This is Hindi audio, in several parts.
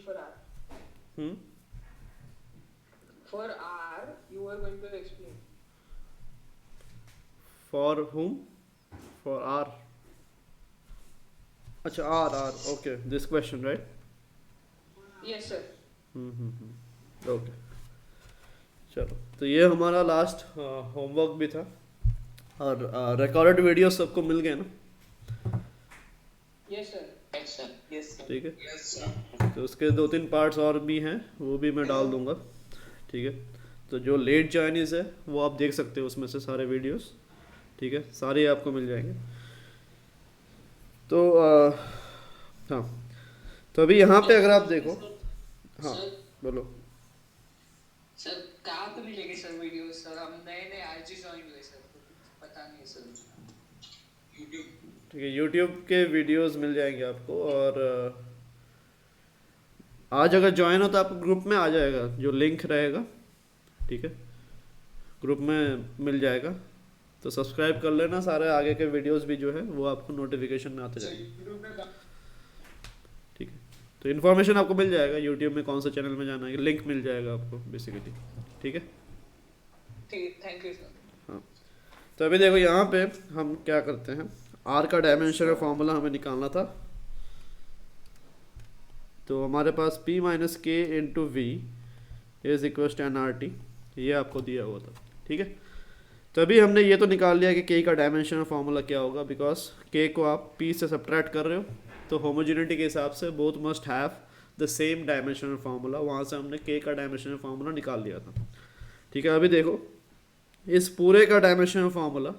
for R? Hmm? For R, you are going to explain. For whom? For R. अच्छा R. Okay, this question, right? Yes, sir. Okay, चलो तो ये हमारा लास्ट होमवर्क भी था, और रिकॉर्डेड वीडियो सबको मिल गए ना? Yes, sir. Yes, sir. Yes, sir. ठीक है, Yes, sir. तो उसके 2-3 पार्ट्स और भी हैं, वो भी मैं डाल दूंगा। ठीक है, तो जो लेट चाइनीज़ है वो आप देख सकते हो उसमें से सारे वीडियोस। ठीक है, सारे आपको मिल जाएंगे। तो हाँ, तो अभी यहाँ पे अगर आप देखो, हाँ सर बोलो। सर कहाँ पे मिलेंगे सर वीडियो? सर हम नए नए आज ही ज्वाइन हुए सर, तो कुछ पता नहीं है सर। यूट्यूब। ठीक है, यूट्यूब के वीडियोस मिल जाएंगे आपको, और आज अगर ज्वाइन हो तो आपको ग्रुप में आ जाएगा जो लिंक रहेगा। ठीक है, ग्रुप में मिल जाएगा, तो सब्सक्राइब कर लेना, सारे आगे के वीडियोस भी जो है वो आपको नोटिफिकेशन में आते जाएंगे। ठीक है, तो इन्फॉर्मेशन आपको मिल जाएगा यूट्यूब में कौन सा चैनल में जाना है, लिंक मिल जाएगा आपको बेसिकली। ठीक है, ठीक, थैंक यू सर। हाँ, तो अभी देखो यहाँ पे हम क्या करते हैं, आर का डायमेंशन का फॉर्मूला हमें निकालना था। तो हमारे पास P माइनस के into v is equal to n are t, ये आपको दिया हुआ था। ठीक है, तो अभी हमने ये तो निकाल लिया कि K का डायमेंशन फार्मूला क्या होगा, बिकॉज K को आप P से सब्ट्रैक्ट कर रहे हो, तो होमोजेनिटी के हिसाब से both must have the same dimensional formula, वहाँ से हमने K का डायमेंशनल फार्मूला निकाल लिया था। ठीक है, अभी देखो इस पूरे का डायमेंशनल फार्मूला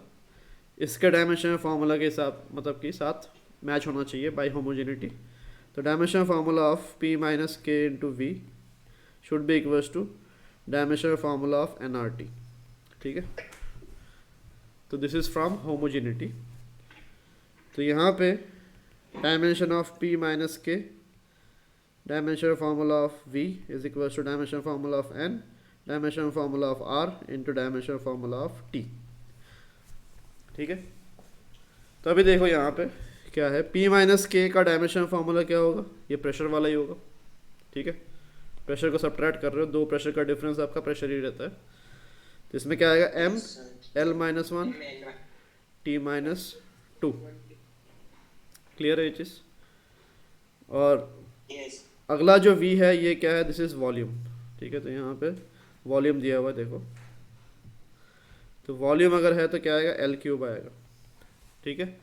इसके डायमेंशनल फार्मूला के हिसाब मतलब के साथ मैच होना चाहिए बाय होमोजेनिटी। तो dimensional formula of P minus के into V should be equals to dimensional formula of N are T. ठीक है, तो दिस इज फ्रॉम होमोजेनिटी। तो यहाँ पे डायमेंशन ऑफ P माइनस के, dimensional formula of V is equals to dimensional formula of N, dimensional formula of R into dimensional formula of T। ठीक है, तो अभी देखो यहाँ पे क्या है, P माइनस के का डायमेंशनल फार्मूला क्या होगा, ये प्रेशर वाला ही होगा। ठीक है, प्रेशर को सब्ट्रैक्ट कर रहे हो, दो प्रेशर का डिफरेंस आपका प्रेशर ही रहता है, तो इसमें क्या आएगा M L minus 1 T minus 2। Clear है ये चीज़? और अगला जो V है ये क्या है, दिस इज वॉल्यूम। ठीक है, तो यहाँ पे वॉल्यूम दिया हुआ है देखो, तो वॉल्यूम अगर है तो क्या आएगा, L क्यूब आएगा। ठीक है,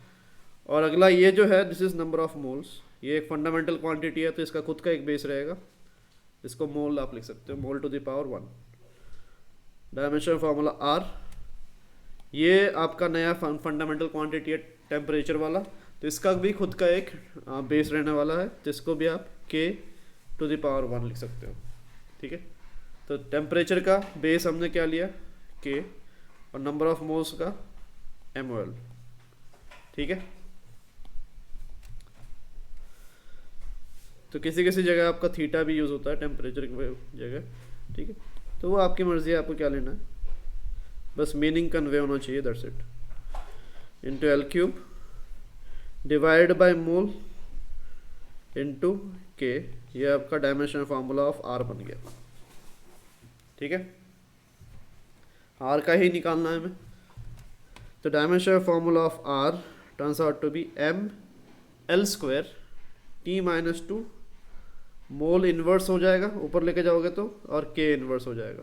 और अगला ये जो है this is number of moles, ये एक फंडामेंटल क्वांटिटी है तो इसका खुद का एक बेस रहेगा, इसको मोल आप लिख सकते हो, mole to the power 1। Dimensional formula R, ये आपका नया फंडामेंटल क्वांटिटी है टेम्परेचर वाला, तो इसका भी खुद का एक बेस रहने वाला है, तो इसको भी आप K टू द पावर 1 लिख सकते हो। ठीक है, तो टेम्परेचर का बेस हमने क्या लिया, K, और नंबर ऑफ मोल्स का MOL। ठीक है, तो किसी किसी जगह आपका थीटा भी यूज़ होता है टेम्परेचर की जगह। ठीक है, तो वो आपकी मर्ज़ी है, आपको क्या लेना है, बस मीनिंग कन्वे होना चाहिए, that's it. Into L cube divide by mole into K, ये आपका डायमेंशनल फार्मूला ऑफ R बन गया। ठीक है, R का ही निकालना है हमें, तो dimensional formula of R turns out to be M L square T minus 2, mole inverse हो जाएगा ऊपर लेके जाओगे तो, और K इन्वर्स हो जाएगा।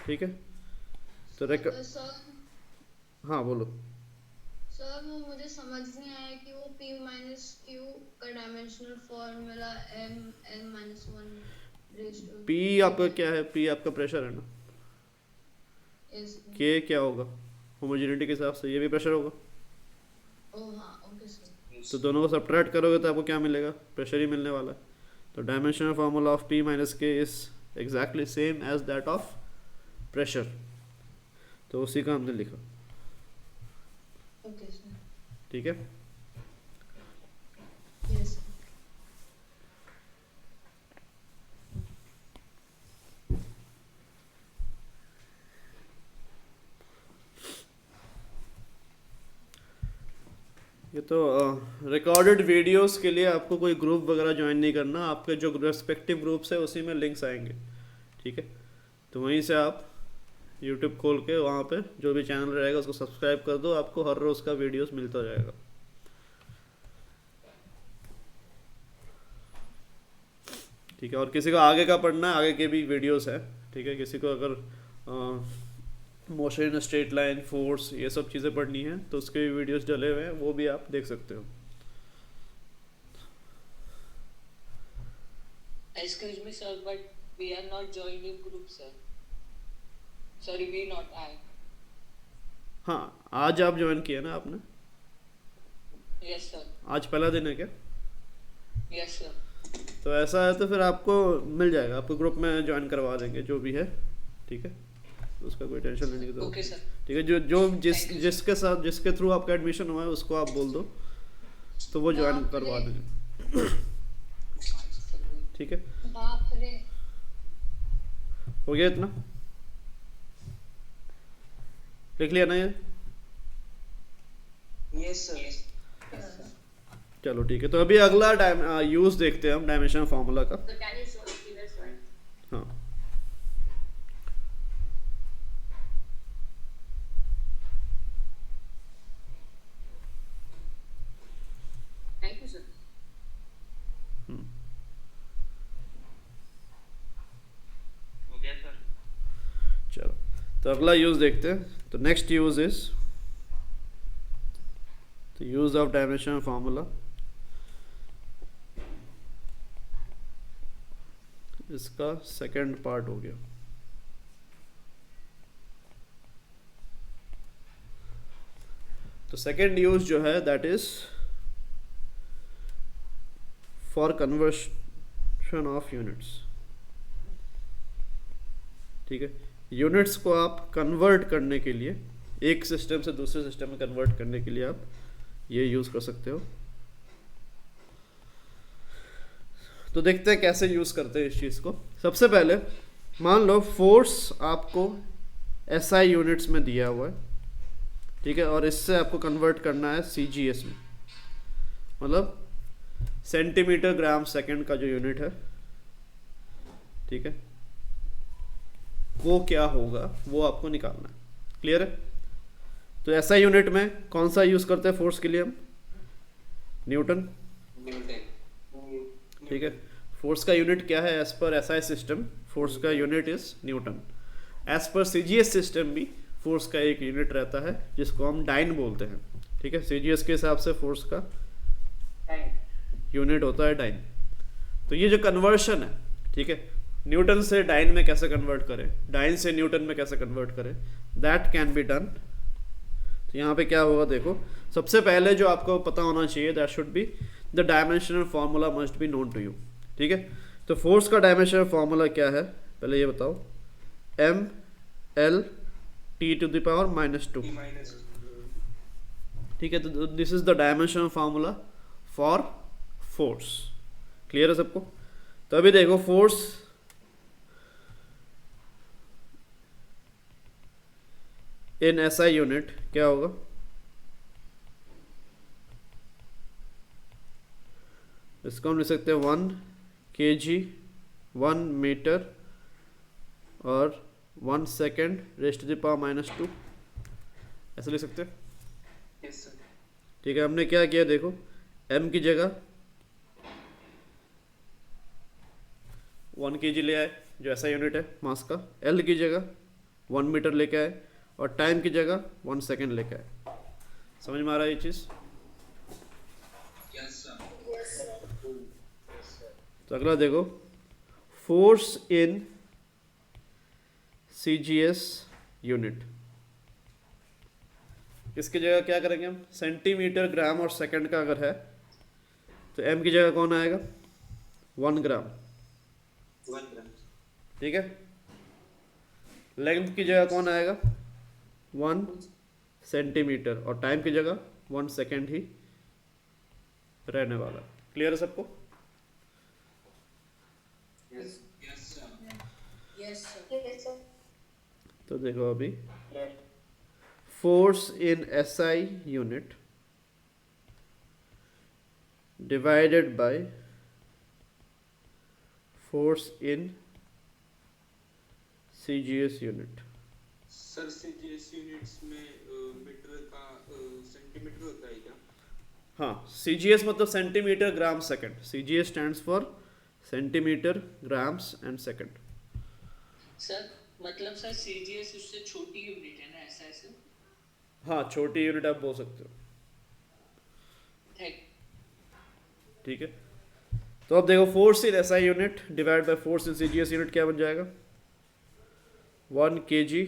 ठीक है, तो सर हाँ बोलो। सर वो मुझे समझ नहीं आया कि वो P माइनस क्यू का dimensional formula M L minus 1 P आपका क्या है, P आपका प्रेशर है ना, K क्या होगा, होमोजेनिटी के हिसाब से ये भी प्रेशर होगा, ओह हाँ ओके सर। तो दोनों को सब्ट्रैक्ट करोगे तो आपको क्या मिलेगा, प्रेशर ही मिलने वाला है। तो dimensional formula of P minus K is exactly same as that of pressure, तो उसी का हमने लिखा। Okay sir. ठीक है, यस ये तो रिकॉर्डेड वीडियोस के लिए आपको कोई ग्रुप वगैरह ज्वाइन नहीं करना, आपके जो रेस्पेक्टिव ग्रुप्स है उसी में लिंक्स आएंगे, ठीक है। तो वहीं से आप यूट्यूब खोल के वहाँ पे जो भी चैनल रहेगा उसको सब्सक्राइब कर दो, आपको हर रोज़ का वीडियोस मिलता रहेगा। ठीक है, और किसी को आगे का पढ़ना है, आगे के भी वीडियोस है, ठीक है। किसी को अगर motion in straight line, force, ये सब चीज़ें पढ़नी है तो उसके भी वीडियोस डले हुए हैं, वो भी आप देख सकते हो। Excuse me, sir, but we are not joining group, sir. Sorry, we not I. हाँ, आज आप ज्वाइन किया ना आपने? Yes, sir. आज पहला दिन है क्या? Yes, sir. तो ऐसा है तो फिर आपको मिल जाएगा, आपको ग्रुप में ज्वाइन करवा देंगे जो भी है, ठीक है। उसका कोई टेंशन लेने की जरूरत Okay, sir. ठीक है। जिसके साथ, जिसके थ्रू आपका एडमिशन हुआ है उसको आप बोल दो तो वो ज्वाइन करवा देंगे, ठीक है। बाप रे। हो गया इतना? लिख लिया ना ये? Yes, sir. चलो ठीक है। तो अभी अगला यूज देखते हैं हम डायमेंशन फार्मूला का। So can you show the previous one? हाँ, Thank you, sir. हो गया, sir. चलो तो अगला यूज देखते हैं। तो next use is the use of dimension formula. इसका सेकंड पार्ट हो गया। तो सेकंड यूज जो है that is for conversion of units, ठीक है। यूनिट्स को आप कन्वर्ट करने के लिए, एक सिस्टम से दूसरे सिस्टम में कन्वर्ट करने के लिए आप ये यूज कर सकते हो। तो देखते हैं कैसे यूज करते हैं इस चीज को। सबसे पहले मान लो फोर्स आपको SI यूनिट्स में दिया हुआ है, ठीक है, और इससे आपको कन्वर्ट करना है CGS में, मतलब सेंटीमीटर ग्राम सेकंड का जो यूनिट है, ठीक है, वो क्या होगा वो आपको निकालना है। क्लियर है? तो SI यूनिट में कौन सा यूज करते हैं फोर्स के लिए हम? न्यूटन, ठीक है। फोर्स का यूनिट क्या है as per SI system? Force का unit is Newton. As per CGS system भी फोर्स का एक यूनिट रहता है जिसको हम डाइन बोलते हैं, ठीक है। CGS के हिसाब से फोर्स का यूनिट होता है डाइन। तो ये जो कन्वर्शन है, ठीक है, न्यूटन से डाइन में कैसे कन्वर्ट करें, डाइन से न्यूटन में कैसे कन्वर्ट करें, दैट कैन बी डन। तो यहाँ पे क्या होगा देखो, सबसे पहले जो आपको पता होना चाहिए that should be the dimensional formula must be known to you, ठीक है। तो फोर्स का डायमेंशनल फार्मूला क्या है पहले ये बताओ? ml T⁻², ठीक है। तो this is the dimensional formula for force. Clear है सबको? तो अभी देखो फोर्स इन SI यूनिट क्या होगा? इसको हम लिख सकते हैं 1 kg 1 मीटर और 1 सेकेंड (10⁻²), ऐसे लिख सकते हैं। Yes, sir. ठीक है, हमने क्या किया देखो, m की जगह 1 kg ले आए जो ऐसा यूनिट है मास का, l की जगह 1 मीटर लेके आए और टाइम की जगह 1 सेकेंड लेके आए। समझ में आ रहा है ये चीज़? Yes, sir. तो अगला देखो, फोर्स इन CGS यूनिट, इसकी जगह क्या करेंगे हम? सेंटीमीटर ग्राम और सेकंड का अगर है तो m की जगह कौन आएगा? 1 ग्राम, 1 ग्राम. ठीक है। लेंथ की जगह कौन आएगा? 1 सेंटीमीटर और टाइम की जगह 1 सेकेंड ही रहने वाला। क्लियर है सबको? Yes. Yes, sir. Yes, sir. Yes, sir. तो देखो अभी force in SI unit divided by force in CGS unit. Sir CGS units में मीटर का सेंटीमीटर होता है क्या? हाँ, CGS मतलब centimetre gram second. CGS stands for centimetre grams and second. Sir मतलब सर सीजीएस उससे छोटी यूनिट है ना, ऐसा है सर? हाँ, छोटी यूनिट आप बोल सकते हो। थैंक ठीक है, तो अब देखो force in SI unit divide by force in CGS unit क्या बन जाएगा? 1 kg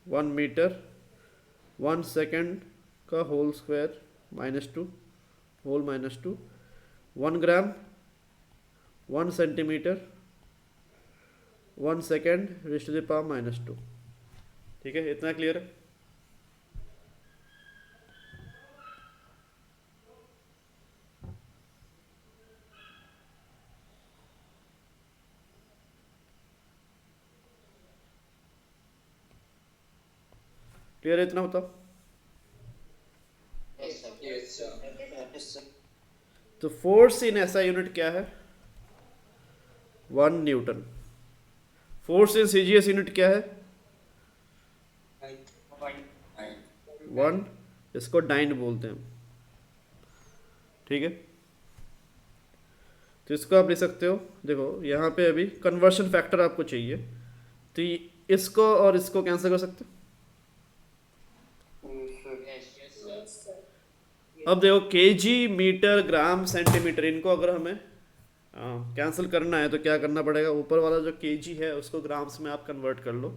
1 मीटर 1 सेकंड का whole square -2 whole -2 1 gram 1 centimetre 1 second raise to the power -2। ठीक है, इतना क्लियर है? क्लियर है इतना? बताओ। तो फोर्स इन SI यूनिट क्या है? 1 Newton. Force in CGS unit क्या है? 1, इसको डाइन बोलते हैं। ठीक है, तो इसको आप लिख सकते हो। देखो यहाँ पे अभी कन्वर्शन फैक्टर आपको चाहिए, तो इसको और इसको कैंसिल कर सकते हो। अब देखो केजी मीटर ग्राम सेंटीमीटर, इनको अगर हमें कैंसिल करना है तो क्या करना पड़ेगा? ऊपर वाला जो केजी है उसको ग्राम्स में आप कन्वर्ट कर लो।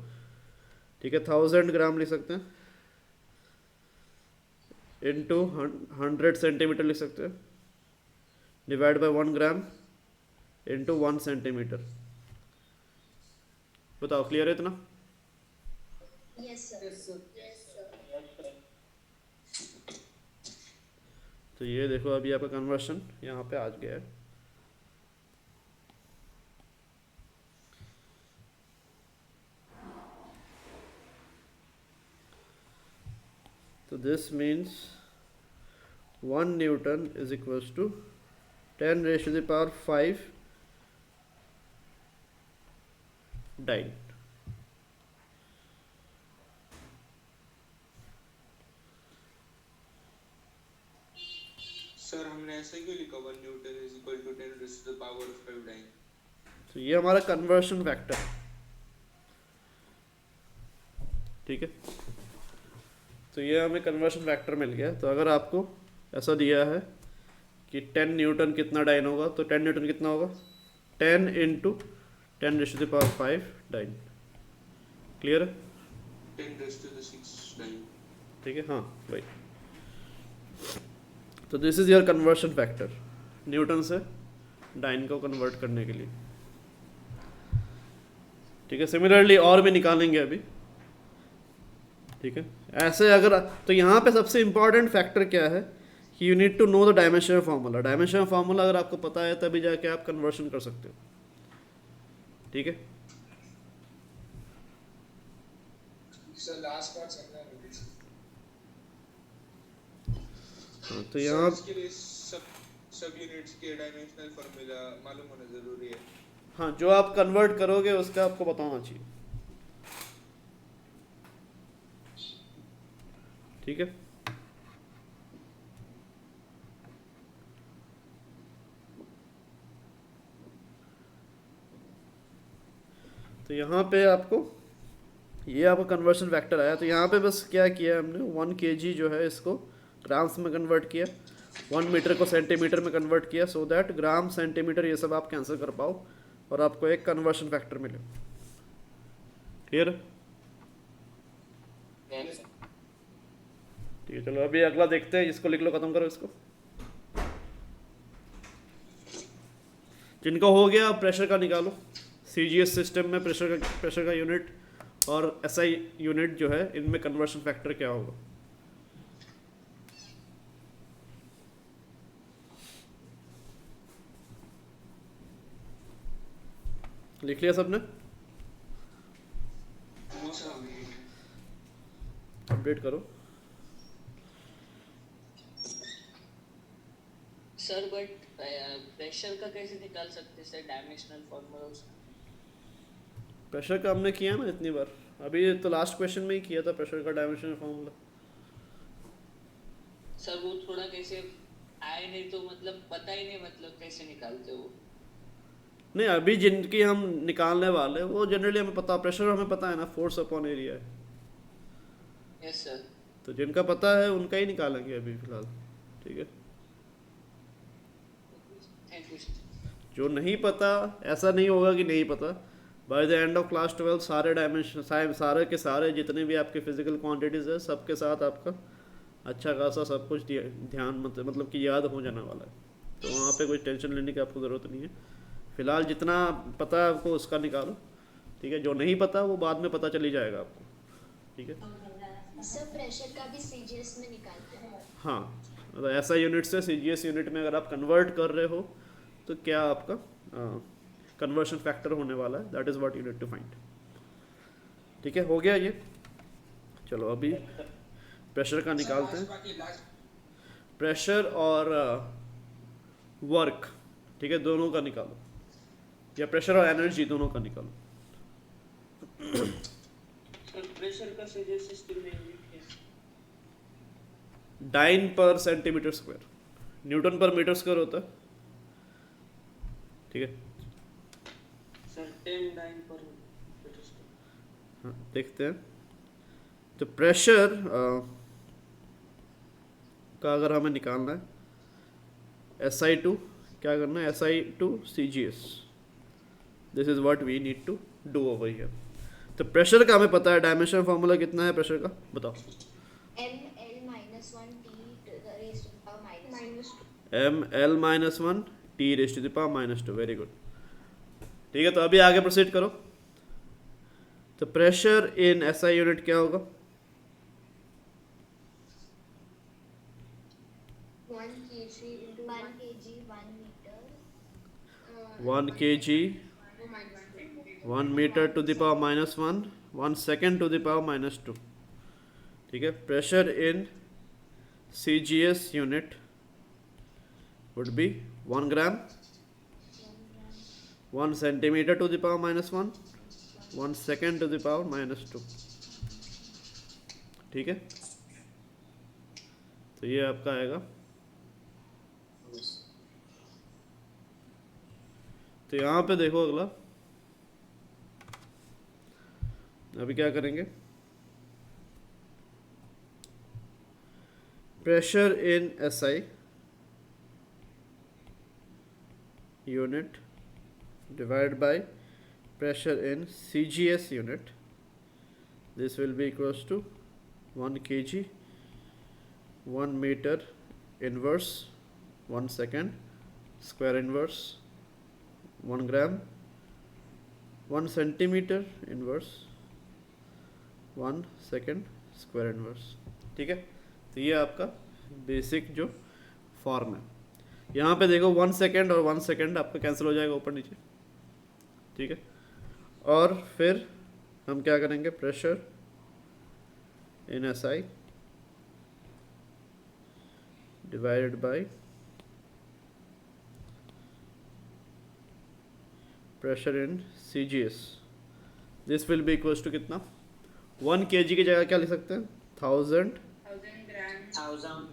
ठीक है, 1000 ग्राम लिख सकते हैं इनटू 100 सेंटीमीटर लिख सकते हैं, divide by 1 gram into 1 centimetre. बताओ, क्लियर है इतना? Yes, sir. Yes, sir. तो ये देखो अभी आपका कन्वर्शन यहाँ पे आ गया है। तो this means 1 newton is equals to 10 raise to the power 5 dyne. Sir हमने ऐसा क्यों लिखा 1 newton is equal to 10 raise to the power 5 dyne? तो ये हमारा कन्वर्शन फैक्टर है। ठीक है, तो ये हमें कन्वर्शन फैक्टर मिल गया। तो अगर आपको ऐसा दिया है कि 10 न्यूटन कितना डाइन होगा, तो 10 न्यूटन कितना होगा? 10 into 10 raise to the power 5 dyne. Clear है? 10 रेज़ टू द 6 डाइन। ठीक है, हाँ वही। तो this is your conversion factor, Newton से डाइन को कन्वर्ट करने के लिए। ठीक है, सिमिलरली और भी निकालेंगे अभी। ठीक है, ऐसे अगर तो यहाँ पे सबसे इंपॉर्टेंट फैक्टर क्या है कि you need to know the dimension formula. Dimension formula अगर आपको पता है तभी जाके आप कन्वर्शन कर सकते हो। ठीक है, सर लास्ट पार्ट समझना है। हाँ, तो यहाँ इसके लिए सब यूनिट्स के डायमेंशनल फार्मूला मालूम होना जरूरी है। हाँ, जो आप कन्वर्ट करोगे उसका आपको बताना चाहिए। ठीक है, तो यहाँ पे आपको ये आपका कन्वर्शन फैक्टर आया। तो यहाँ पे बस क्या किया हमने, 1 kg जो है इसको ग्राम्स में कन्वर्ट किया, 1 मीटर को सेंटीमीटर में कन्वर्ट किया, सो दैट ग्राम सेंटीमीटर ये सब आप कैंसिल कर पाओ और आपको एक कन्वर्शन फैक्टर मिले। क्लियर? ठीक है, चलो अभी अगला देखते हैं। इसको लिख लो, खत्म करो इसको। जिनको हो गया प्रेशर का निकालो। CGS सिस्टम में प्रेशर का यूनिट और SI यूनिट जो है इनमें कन्वर्शन फैक्टर क्या होगा? लिख लिया सबने? अपडेट करो। सर बट प्रेशर का कैसे निकाल सकते सर डायमेंशनल फॉर्मूला उसका? प्रेशर का हमने किया ना इतनी बार, अभी तो लास्ट क्वेश्चन में ही किया था प्रेशर का डायमेंशनल फॉर्मूला। सर वो थोड़ा कैसे आए नहीं तो मतलब पता ही नहीं मतलब कैसे निकालते वो? नहीं, अभी जिनकी हम निकालने वाले हैं वो जनरली हमें पता, प्रेशर हमें पता है ना, फोर्स अपॉन एरिया है, यस सर। तो जिनका पता है उनका ही निकालेंगे अभी फिलहाल। ठीक है, थैंक यू। जो नहीं पता, ऐसा नहीं होगा कि नहीं पता, by the end of class 12 सारे डायमेंशन सारे के सारे जितने भी आपके फिजिकल क्वांटिटीज़ है सबके साथ आपका अच्छा खासा सब कुछ ध्यान मतलब कि याद हो जाने वाला है, तो वहाँ पे कोई टेंशन लेने की आपको ज़रूरत नहीं है। फिलहाल जितना पता है आपको उसका निकालो, ठीक है, जो नहीं पता वो बाद में पता चली जाएगा आपको। ठीक है, सर प्रेशर का भी सीजीएस में निकालते हैं। हाँ, मतलब ऐसा यूनिट से सीजीएस यूनिट में अगर आप कन्वर्ट कर रहे हो तो क्या आपका कन्वर्शन फैक्टर होने वाला है, that is what you need to find. ठीक है, हो गया ये। चलो अभी प्रेशर का निकालते हैं, प्रेशर और वर्क, ठीक है, दोनों का निकालो, या प्रेशर और एनर्जी दोनों का निकालो। सर प्रेशर का सीजीएस सिस्टम में डाइन पर सेंटीमीटर स्क्वायर, न्यूटन पर मीटर स्क्वायर होता है। ठीक है, सर 10 डाइन पर मीटर स्क्वायर। हाँ देखते हैं। तो प्रेशर का अगर हमें निकालना है, SI2 क्या करना है, SI2 CGS, this is what we need to do over here. तो प्रेशर का हमें पता है, डायमेंशन फार्मूला कितना है प्रेशर का बताओ। ml-1 very good. ठीक है, तो अभी आगे प्रोसीड करो। तो प्रेशर इन SI यूनिट क्या होगा? 1 kg 1 meter to the power -1 1 second to the power -2। ठीक है, pressure in CGS unit would be 1 gram 1 centimeter to the power -1 1 second to the power -2। ठीक है, तो ये आपका आएगा। तो यहाँ पे देखो अगला, अभी क्या करेंगे, pressure in SI unit divided by pressure in CGS unit, this will be equals to 1 kg 1 meter inverse 1 second square inverse 1 gram 1 centimeter inverse 1 second square inverse। ठीक है, तो ये आपका बेसिक जो फॉर्म है। यहाँ पे देखो 1 सेकेंड और 1 सेकेंड आपका कैंसिल हो जाएगा ऊपर नीचे। ठीक है, और फिर हम क्या करेंगे, pressure in SI divided by pressure in CGS, this will be equals to कितना, 1 kg की जगह क्या लिख सकते हैं, 1000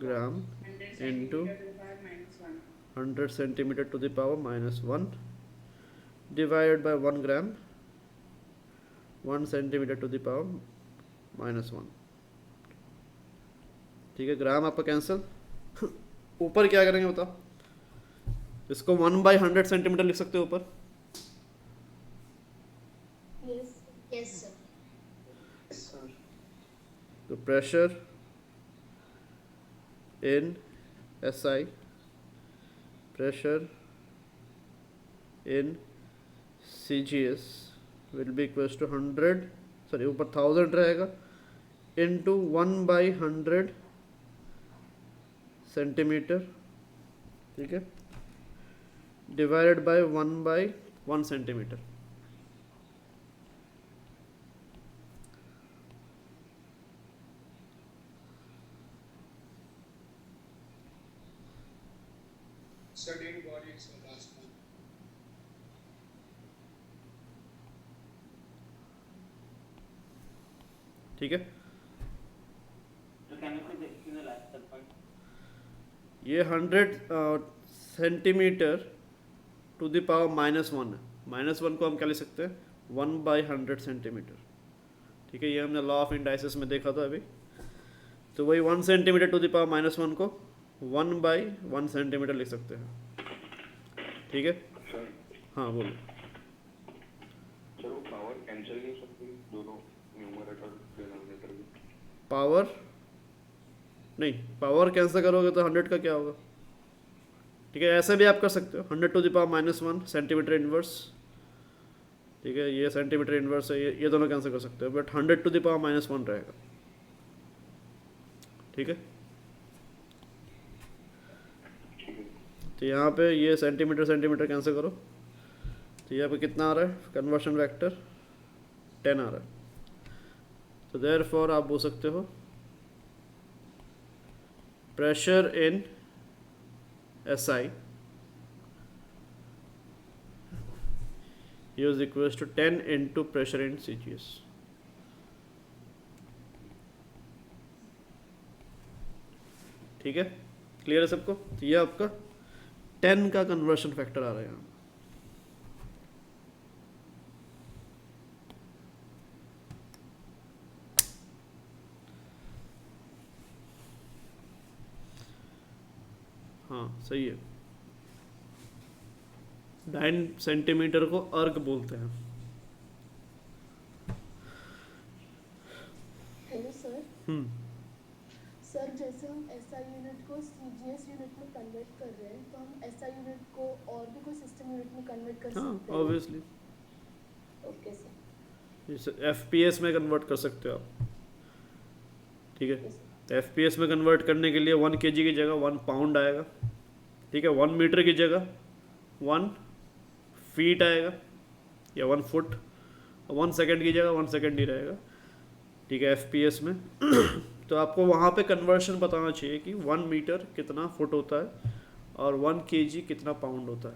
gram into 100 centimetre to the power -1 divided by 1 gram 1 centimetre to the power -1। ठीक है, ग्राम आपका कैंसिल। ऊपर क्या करेंगे बताओ, इसको 1/100 सेंटीमीटर लिख सकते हो ऊपर। Yes sir. तो pressure in SI, pressure in CGS will be equals to 100, sorry ऊपर 1000 रहेगा, into 1/100 सेंटीमीटर, ठीक है, divided by 1/1 centimetre. Studied body ठीक है, तो केमिकल क्यों लास्ट तक पॉइंट? ये 100 सेंटीमीटर टू द पावर -1 है। -1 को हम क्या लिख सकते हैं, 1/100 सेंटीमीटर। ठीक है, ये हमने लॉ ऑफ इंडाइसिस में देखा था अभी। तो वही 1 सेंटीमीटर टू द पावर -1 को 1/1 सेंटीमीटर लिख सकते हैं। ठीक है, सर हाँ बोलो। सर वो पावर कैंसिल नहीं हो सकती दोनों न्यूमरेटर डिनोमिनेटर में? पावर नहीं, पावर कैंसिल करोगे तो 100 का क्या होगा। ठीक है, ऐसे भी आप कर सकते हो, 100 to the power -1 centimetre inverse. ठीक है, ये सेंटीमीटर इनवर्स है, ये दोनों कैंसिल कर सकते हो, बट 100 टू द पावर -1 रहेगा। ठीक है, तो यहाँ पे ये सेंटीमीटर सेंटीमीटर कैंसिल करो, तो यहाँ पे कितना आ रहा है, कन्वर्शन वेक्टर 10 आ रहा है। तो देयरफॉर आप बोल सकते हो pressure in SI is equals to 10 into pressure in CGS। ठीक है, क्लियर है सबको। तो ये आपका 10 का कन्वर्शन फैक्टर आ रहा है यहाँ। हाँ सही है, 9 सेंटीमीटर को अर्ग बोलते हैं। Hello sir. सर जैसे हम SI यूनिट को CGS यूनिट में कन्वर्ट कर रहे हैं, तो हम SI यूनिट को और भी कोई सिस्टम यूनिट में कन्वर्ट कर हाँ सकते हैं? Obviously, okay sir. जैसे FPS में कन्वर्ट कर सकते हो आप। ठीक है, Yes, FPS में कन्वर्ट करने के लिए 1 kg की जगह 1 पाउंड आएगा। ठीक है, 1 मीटर की जगह 1 फीट आएगा या 1 फुट। 1 सेकंड की जगह 1 सेकंड ही रहेगा। ठीक है, FPS में तो आपको वहाँ पे कन्वर्शन बताना चाहिए कि 1 मीटर कितना फुट होता है और 1 kg कितना पाउंड होता है।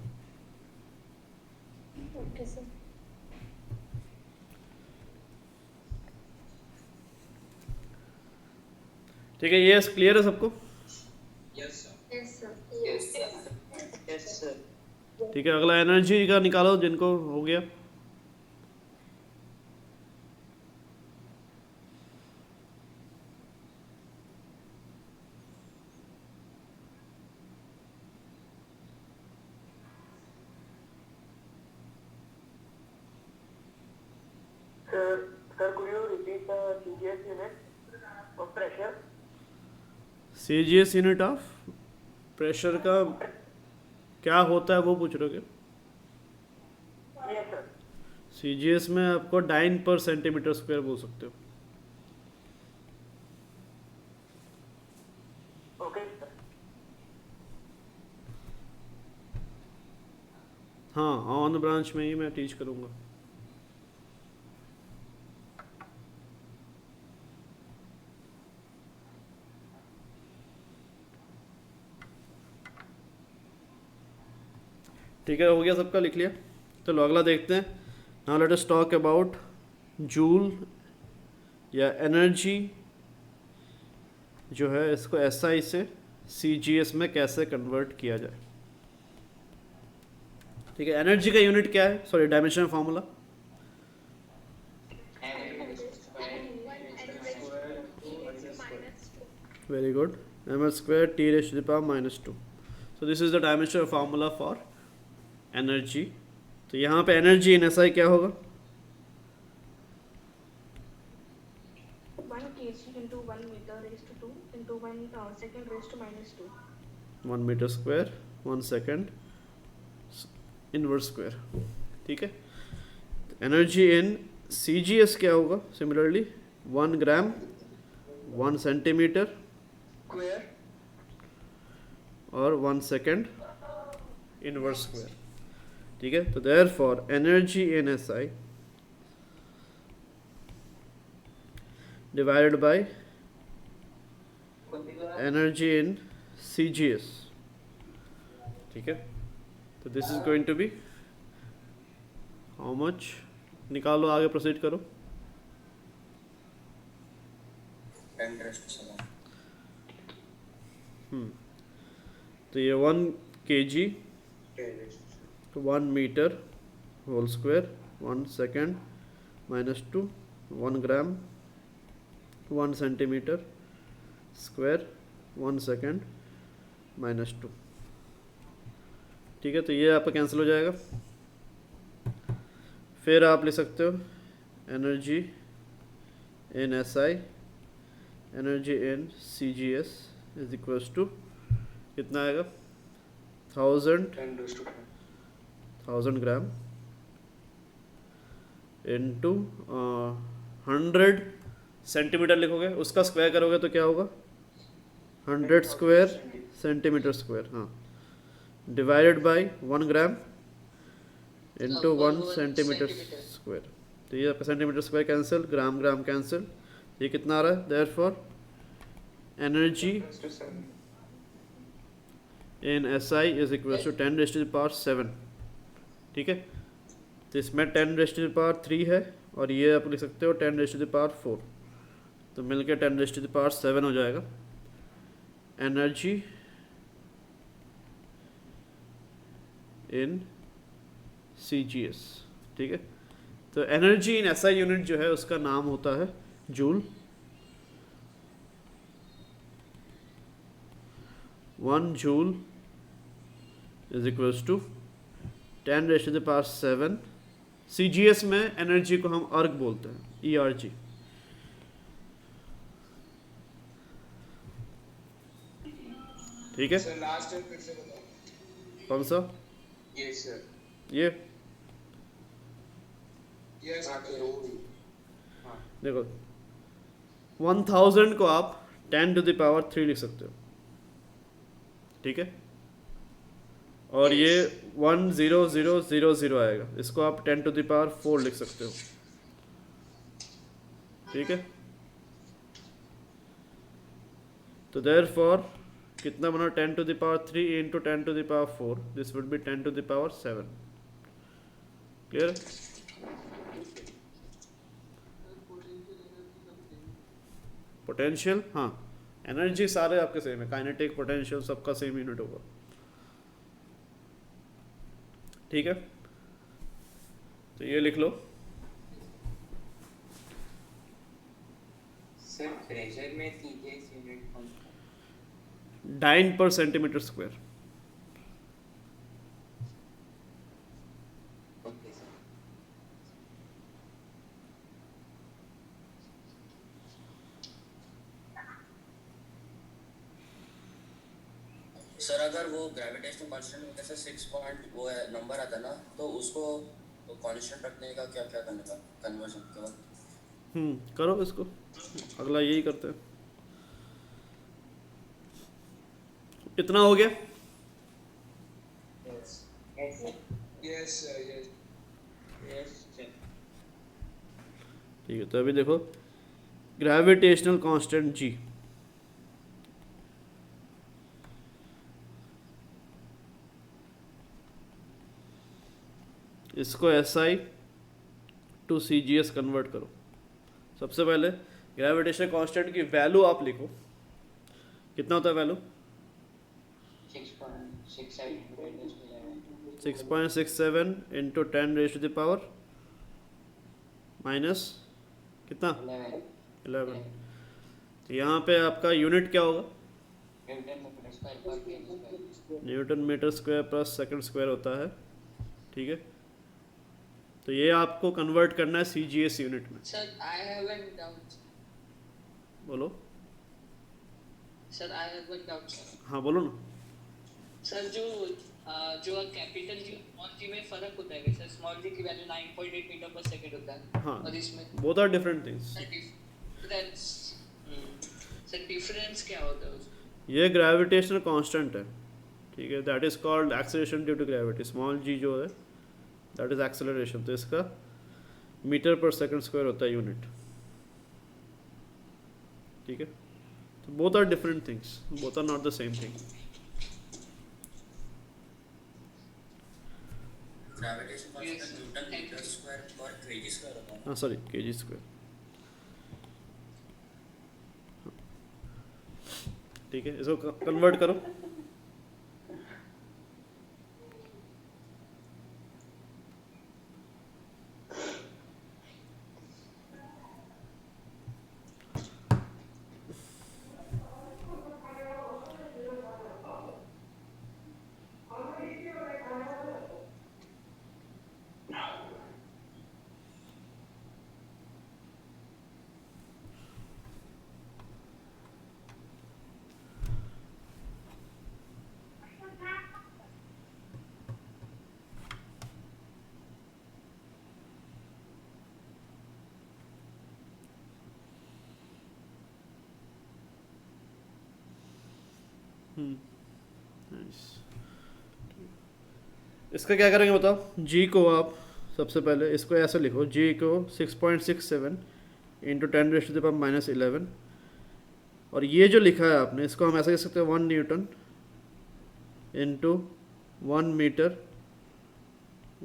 Okay sir. ठीक है, ये क्लियर है सबको। Yes sir. Yes sir. Yes sir. ठीक है, अगला एनर्जी का निकालो जिनको हो गया। Sir, could you repeat the CGS unit of pressure? CGS unit of pressure का क्या होता है वो पूछ रहे हो क्या? Yes, sir. CGS में आपको डाइन पर सेंटीमीटर स्क्वायर बोल सकते हो। Okay, sir. हाँ, ऑन ब्रांच में ही मैं टीच करूँगा। ठीक है, हो गया सबका, लिख लिया। चलो अगला देखते हैं। Now let us talk about joule या एनर्जी जो है, इसको SI से CGS में कैसे कन्वर्ट किया जाए। ठीक है, एनर्जी का यूनिट क्या है, sorry dimension formula. Very good, ml² T⁻²-2। So this is the dimension formula for energy. तो यहाँ पे एनर्जी इन SI क्या होगा, 1 kg into 1 meter raised to 2 into 1 second raised to -2. 1 metre square 1 second inverse square. ठीक है, एनर्जी इन CGS क्या होगा, सिमिलरली 1 ग्राम 1 सेंटीमीटर स्क्वायर और 1 सेकेंड इनवर्स स्क्वायर। ठीक है, तो therefore energy in SI divided by energy in CGS। ठीक है, तो this is going to be how much, निकालो, आगे प्रोसीड करो। तो ये 1 kg 1 metre whole square 1 second -2 1 gram 1 centimetre square 1 second -2। ठीक है, तो ये आपका कैंसिल हो जाएगा। फिर आप ले सकते हो energy in SI energy in CGS is equals to कितना आएगा 1000 ग्राम इनटू 100 सेंटीमीटर लिखोगे, उसका स्क्वायर करोगे तो क्या होगा 100 स्क्वायर सेंटीमीटर स्क्वायर, हाँ, divided by 1 gram into 1 centimetre square. तो ये आपका centimetre square cancel, gram gram cancel, ये कितना आ रहा है therefore energy in SI is equal to 10⁻⁷। ठीक है, तो इसमें 10⁻³ है और ये आप लिख सकते हो 10⁻⁴, तो मिलके 10⁻⁷ हो जाएगा एनर्जी इन CGS। ठीक है, तो एनर्जी इन SI यूनिट जो है उसका नाम होता है joule. 1 joule is equals to 10⁻⁷। CGS में एनर्जी को हम अर्ग बोलते हैं, ERG। ठीक है, सर लास्ट टाइम फिर से बताओ। कौन सा यस सर। ये यस देखो 1000 को आप 10⁻³ लिख सकते हो। ठीक है, और ये 10000 आएगा, इसको आप 10⁻⁴ लिख सकते हो। ठीक है, तो देयरफॉर कितना बना 10⁻³ into 10⁻⁴, this would be 10⁻⁷। Clear? Potential, हाँ, एनर्जी सारे आपके सेम है, काइनेटिक पोटेंशियल सबका सेम यूनिट होगा। ठीक है, तो ये लिख लो। सर प्रेशर में CGS यूनिट कौन सा? डाइन पर centimetre square. Okay sir. Sir अगर वो ग्रेविटेशनल कांस्टेंट में जैसे 6 पॉइंट वो है नंबर आता है ना, तो उसको कांस्टेंट रखने का क्या क्या करने का कन्वर्जन के बाद? करो इसको, अगला यही करते हैं। इतना हो गया? Yes sir yes. ठीक है, तो अभी देखो ग्रेविटेशनल कांस्टेंट G, इसको SI टू CGS कन्वर्ट करो। सबसे पहले ग्रेविटेशनल कांस्टेंट की वैल्यू आप लिखो, कितना होता है वैल्यू 6.67 इंटू 10⁻⁻⁻, कितना 11। तो यहाँ पे आपका यूनिट क्या होगा न्यूटन मीटर स्क्वायर पर सेकंड स्क्वायर होता है। ठीक है, तो ये आपको कन्वर्ट करना है CGS यूनिट में। Sir I have an doubt. बोलो। Sir I have an doubt sir. हाँ बोलो ना। सर जो कैपिटल जी स्मॉल जी में फर्क होता है सर? स्मॉल जी की वैल्यू 9.8 मीटर पर सेकंड होता है। हाँ, और इसमें both are different things. Sir difference क्या होता है उसमें? ये ग्रेविटेशनल कांस्टेंट है। ठीक है, that is called acceleration due to gravity. Small G जो है दैट इज एक्सेलरेशन, तो इसका मीटर पर सेकंड स्क्वायर होता है यूनिट। ठीक है, तो both are different things, both are not the same thing. Gravitation constant newton metre square per KG square होता है। हाँ सॉरी, केजी स्क्वायर। ठीक है, इसको कन्वर्ट करो। नाइस। इसका क्या करेंगे बताओ। जी को आप सबसे पहले इसको ऐसे लिखो, जी को 6.67 इंटू 10⁻⁻11, और ये जो लिखा है आपने इसको हम ऐसे लिख सकते हैं 1 newton into 1 metre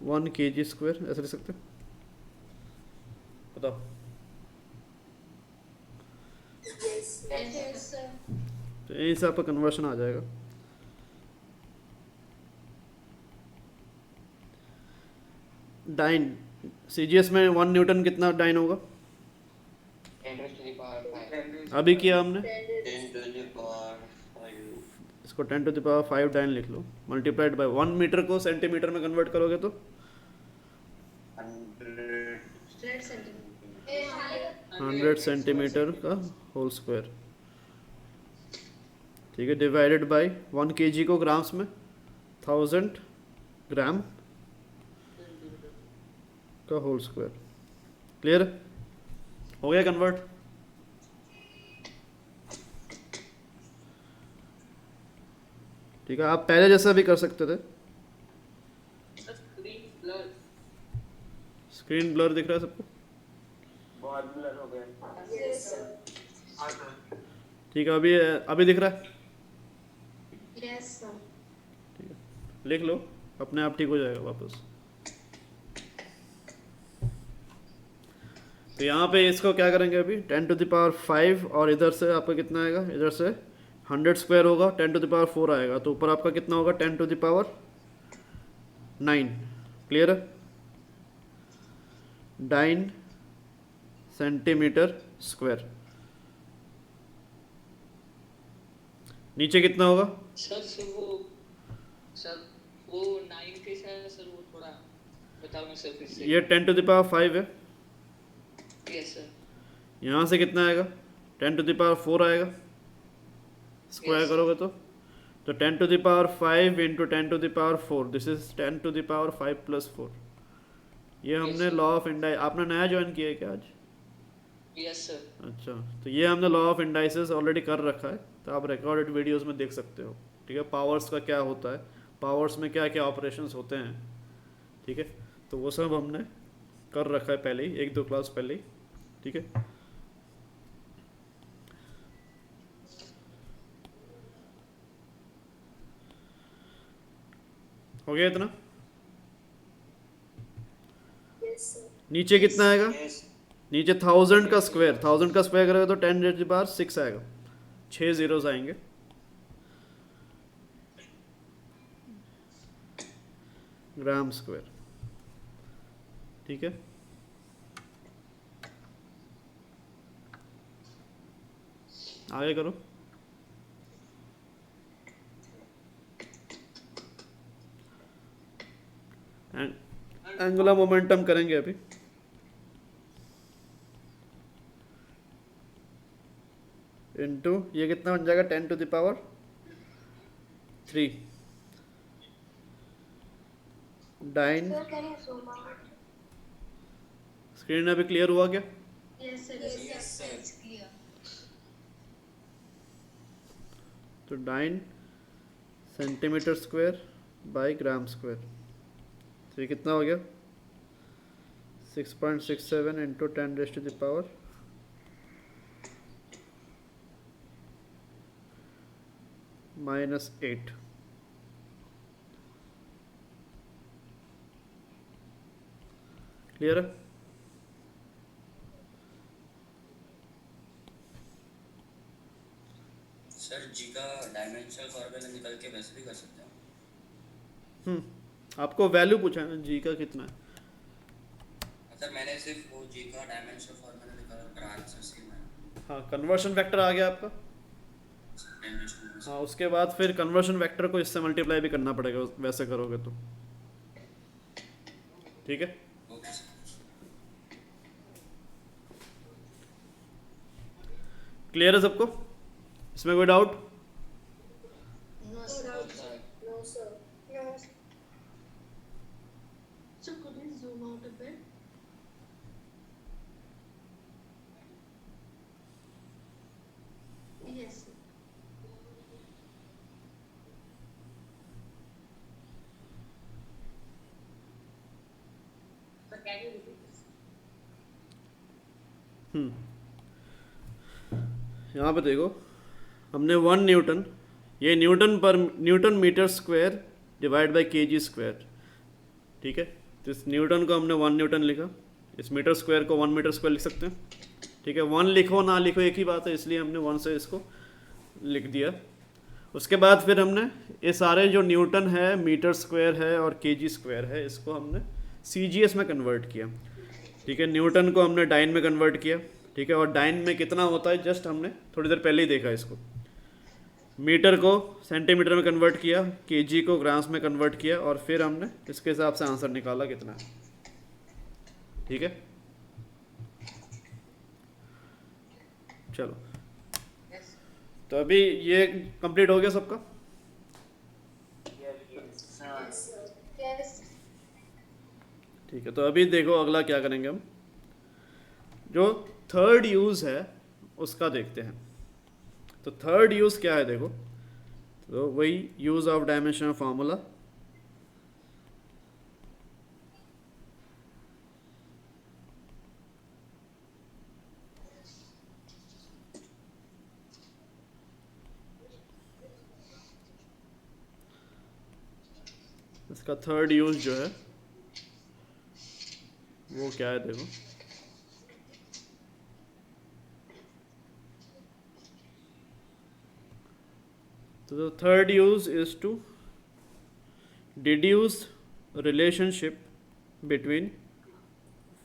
1 kg square, ऐसे लिख सकते हैं। बताओ। Yes, sir. तो यहीं से आपका कन्वर्शन आ जाएगा। डाइन, सीजीएस में 1 न्यूटन कितना डाइन होगा? 10 to the power 5. अभी किया हमने, 10 to the power 5. इसको 10 to the power 5 डाइन लिख लो, मल्टीप्लाइड बाय 1 मीटर को सेंटीमीटर में कन्वर्ट करोगे तो 100 100 सेंटीमीटर का होल स्क्वायर, ठीक है, डिवाइडेड बाय 1 kg को ग्राम्स में 1000 ग्राम का होल स्क्वायर। क्लियर हो गया कन्वर्ट? ठीक है, आप पहले जैसा भी कर सकते थे। स्क्रीन ब्लर दिख रहा है सबको? बहुत ब्लर हो गया। Yes, sir. ठीक है, अभी दिख रहा है? Yes, sir. ठीक है, लिख लो, अपने आप ठीक हो जाएगा वापस। तो यहाँ पे इसको क्या करेंगे अभी, 10 to the power 5, और इधर से आपका कितना आएगा, इधर से 100 स्क्वायर होगा, 10 to the power 4 आएगा, तो ऊपर आपका कितना होगा, 10 to the power 9। क्लियर है? 9 सेंटीमीटर स्क्वायर। नीचे कितना होगा? सर वो 9 के साथ सर वो थोड़ा बताओ ना सर फिर से। ये 10 to the power 5 है। Yes sir. यहाँ से कितना आएगा, 10 to the power 4 आएगा, स्क्वायर Yes. करोगे तो 10 to the power 5 into 10 to the power 4, this is 10 to the power 5 plus 4। ये हमने sir. लॉ ऑफ इंडाइ, आपने नया ज्वाइन किया है क्या आज? Yes sir. अच्छा, तो ये हमने लॉ ऑफ इंडाइसिस ऑलरेडी कर रखा है, तो आप रिकॉर्डेड वीडियोस में देख सकते हो। ठीक है, पावर्स का क्या होता है, पावर्स में क्या क्या ऑपरेशंस होते हैं, ठीक है, तो वो सब हमने कर रखा है पहले ही, 1-2 क्लास पहले ही। ठीक है, हो गया इतना? Yes, sir. नीचे कितना आएगा? नीचे 1000 का स्क्वायर, 1000 का स्क्वायर करेगा तो 10 to the power 6 आएगा, 6 zeros आएंगे। ग्राम स्क्वायर। ठीक है, आगे करो। एंगुलर मोमेंटम करेंगे अभी। इनटू ये कितना बन जाएगा, 10 to the power 3 dyne. Sir, can you zoom out? स्क्रीन अभी क्लियर हुआ क्या? Yes, sir. Yes, sir. It's clear. तो dyne centimetre square by gram square, तो ये कितना हो गया, 6.67 into 10 raised to the power -8। Clear है? सर जी का डायमेंशनल फॉर्मूला निकल के वैसे भी कर सकते हैं। आपको वैल्यू पूछा है जी का कितना है? सर मैंने सिर्फ वो जी का डायमेंशनल फॉर्मूला निकाला पर आंसर सेम है। हाँ, कन्वर्शन वेक्टर आ गया आपका। डायमेंशनल हाँ, उसके बाद फिर कन्वर्शन वेक्टर को इससे मल्टीप्लाई भी करना पड़ेगा, वैसे करोगे तो। ठीक है, ओके सर। क्लियर है सबको? इसमें कोई doubt? No, sir. No, sir. So could you zoom out a bit? Yes, sir. So can you repeat this? यहाँ पे देखो, हमने 1 न्यूटन, ये newton metre square divide by KG square, ठीक है। तो इस न्यूटन को हमने 1 न्यूटन लिखा, इस मीटर स्क्वायर को 1 मीटर स्क्वायर लिख सकते हैं, ठीक है। 1 लिखो ना लिखो एक ही बात है, इसलिए हमने 1 से इसको लिख दिया। उसके बाद फिर हमने ये सारे जो न्यूटन है, मीटर स्क्वायर है और केजी स्क्वायर है, इसको हमने सीजीएस में कन्वर्ट किया, ठीक है। न्यूटन को हमने डाइन में कन्वर्ट किया, ठीक है। और डाइन में कितना होता है जस्ट हमने थोड़ी देर पहले ही देखा इसको। मीटर को सेंटीमीटर में कन्वर्ट किया, केजी को ग्राम्स में कन्वर्ट किया, और फिर हमने इसके हिसाब से आंसर निकाला कितना है, ठीक है। चलो, Yes. तो अभी ये कंप्लीट हो गया सबका? Yes. ठीक है, तो अभी देखो अगला क्या करेंगे हम, जो थर्ड यूज़ है उसका देखते हैं। तो थर्ड यूज़ क्या है देखो, तो वही यूज़ ऑफ डायमेंशनल फार्मूला। इसका थर्ड यूज़ जो है वो क्या है देखो, तो the third use is to deduce relationship between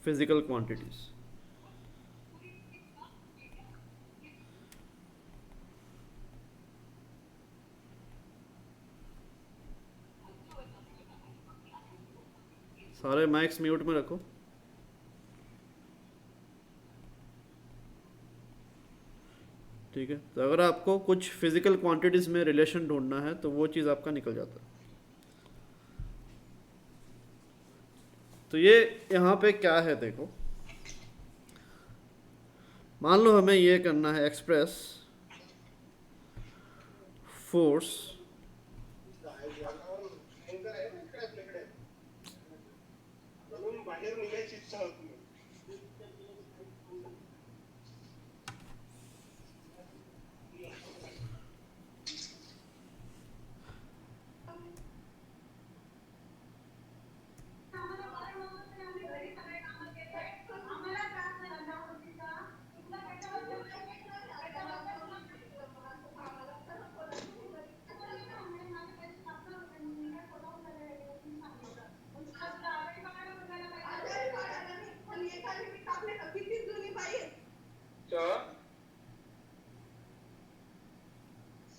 physical quantities. सारे माइक्स म्यूट में रखो। ठीक है, तो अगर आपको कुछ फिजिकल क्वांटिटीज में रिलेशन ढूंढना है तो वो चीज़ आपका निकल जाता है। तो ये यहाँ पे क्या है देखो, मान लो हमें ये करना है express force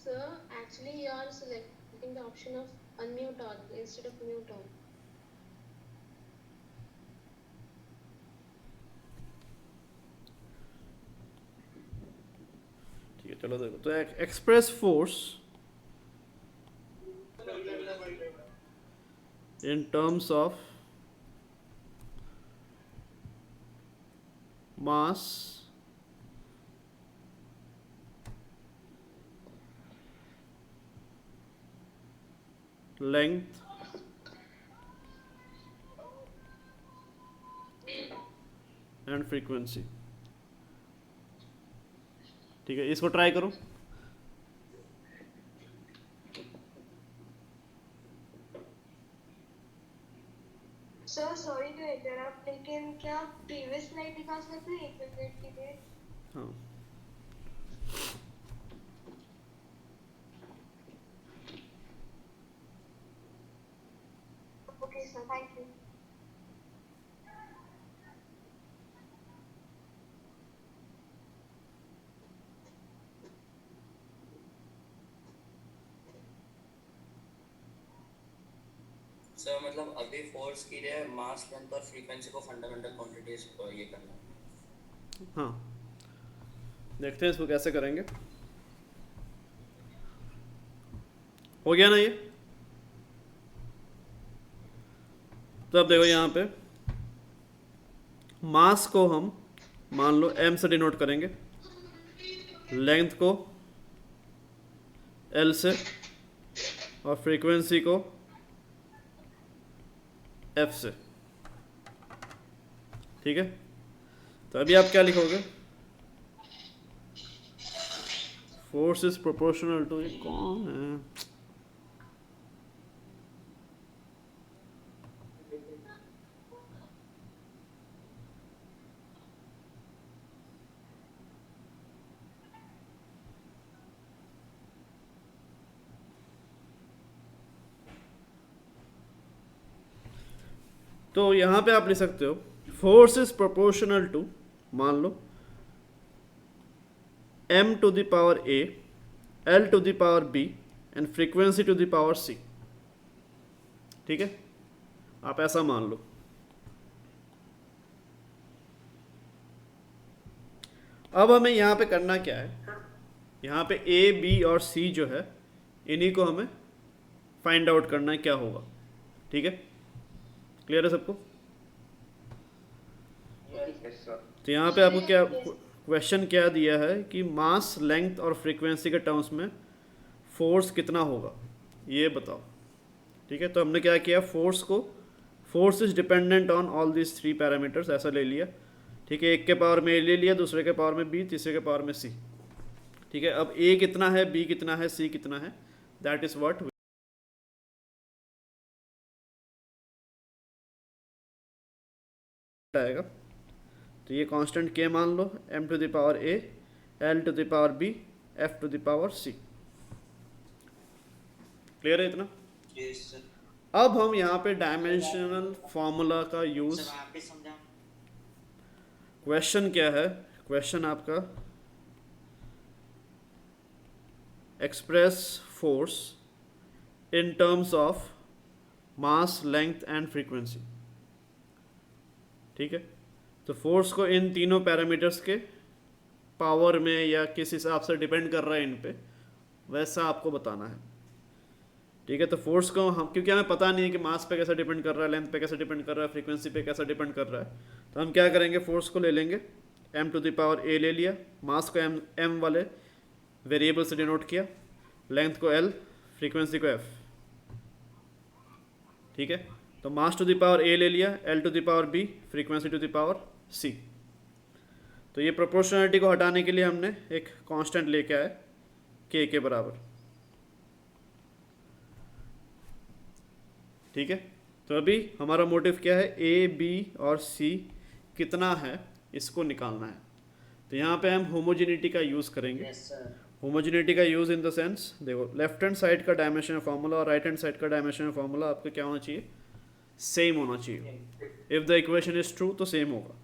Sir, actually you are selecting the option of unmute all instead of mute all. ठीक है, चलो देखो, तो express force in terms of mass, length and frequency। ठीक है, इसको ट्राई करो। सर सॉरी टू इंटरप्ट, लेकिन क्या प्रीवियस स्लाइड दिखा सकते हैं 1 मिनट के लिए? हाँ, sir. Thank you. सर मतलब अभी फोर्स के लिए मास लेंथ और फ्रीक्वेंसी को फंडामेंटल क्वांटिटीज ये करना है। हाँ, देखते हैं इसको कैसे करेंगे। हो गया ना ये? तो अब देखो यहाँ पे मास को हम मान लो m से डिनोट करेंगे, लेंथ को l से और फ्रीक्वेंसी को f से। ठीक है, तो अभी आप क्या लिखोगे? फोर्स इज प्रोपोर्शनल टू, ये कौन है? तो यहां पे आप लिख सकते हो फोर्स इज प्रोपोर्शनल टू, मान लो m to the power a, l to the power b and frequency to the power c। ठीक है, आप ऐसा मान लो। अब हमें यहां पे करना क्या है? यहां पे a, b और c जो है इन्हीं को हमें फाइंड आउट करना है क्या होगा। ठीक है, क्लियर है सबको? Yes sir. तो यहाँ पे आपको क्या क्वेश्चन क्या दिया है कि मास, लेंथ और फ्रीक्वेंसी के टर्म्स में फोर्स कितना होगा ये बताओ। ठीक है, तो हमने क्या किया, force is dependent on all this 3 parameters ऐसा ले लिया। ठीक है, एक के पावर में ए ले लिया, दूसरे के पावर में बी, तीसरे के पावर में सी। ठीक है, अब ए कितना है, बी कितना है, सी कितना है, दैट इज व्हाट आएगा। तो ये कांस्टेंट k मान लो, m to the power a, l to the power b, f to the power c। Clear है इतना? Yes sir. अब हम यहाँ पे डायमेंशनल फॉर्मूला का यूज, सर आप भी समझा। क्वेश्चन क्या है? क्वेश्चन आपका express force in terms of mass, length and frequency. ठीक है, तो फोर्स को इन तीनों पैरामीटर्स के पावर में या किस हिसाब से डिपेंड कर रहा है इन पे, वैसा आपको बताना है। ठीक है, तो फोर्स को हम, क्योंकि हमें पता नहीं है कि मास पे कैसे डिपेंड कर रहा है, लेंथ पे कैसे डिपेंड कर रहा है, फ्रीक्वेंसी पे कैसे डिपेंड कर रहा है, तो हम क्या करेंगे, फोर्स को ले लेंगे, m to the power a ले लिया, मास को m वाले वेरिएबल से डिनोट किया, लेंथ को l, फ्रीक्वेंसी को f। ठीक है, तो mass to the power a ले लिया, l to the power b, frequency to the power c। तो ये प्रोपोर्शनलिटी को हटाने के लिए हमने एक कांस्टेंट लेके आए k के बराबर। ठीक है, तो अभी हमारा मोटिव क्या है, a, b और c कितना है इसको निकालना है। तो यहाँ पे हम होमोजेनिटी का यूज़ करेंगे। Yes sir. होमोजेनिटी का यूज़ इन द सेंस, देखो लेफ्ट हैंड साइड का डायमेंशन फार्मूला और राइट हैंड साइड का डायमेंशन फार्मूला आपका क्या होना चाहिए, सेम होना चाहिए। If the equation is true तो सेम होगा,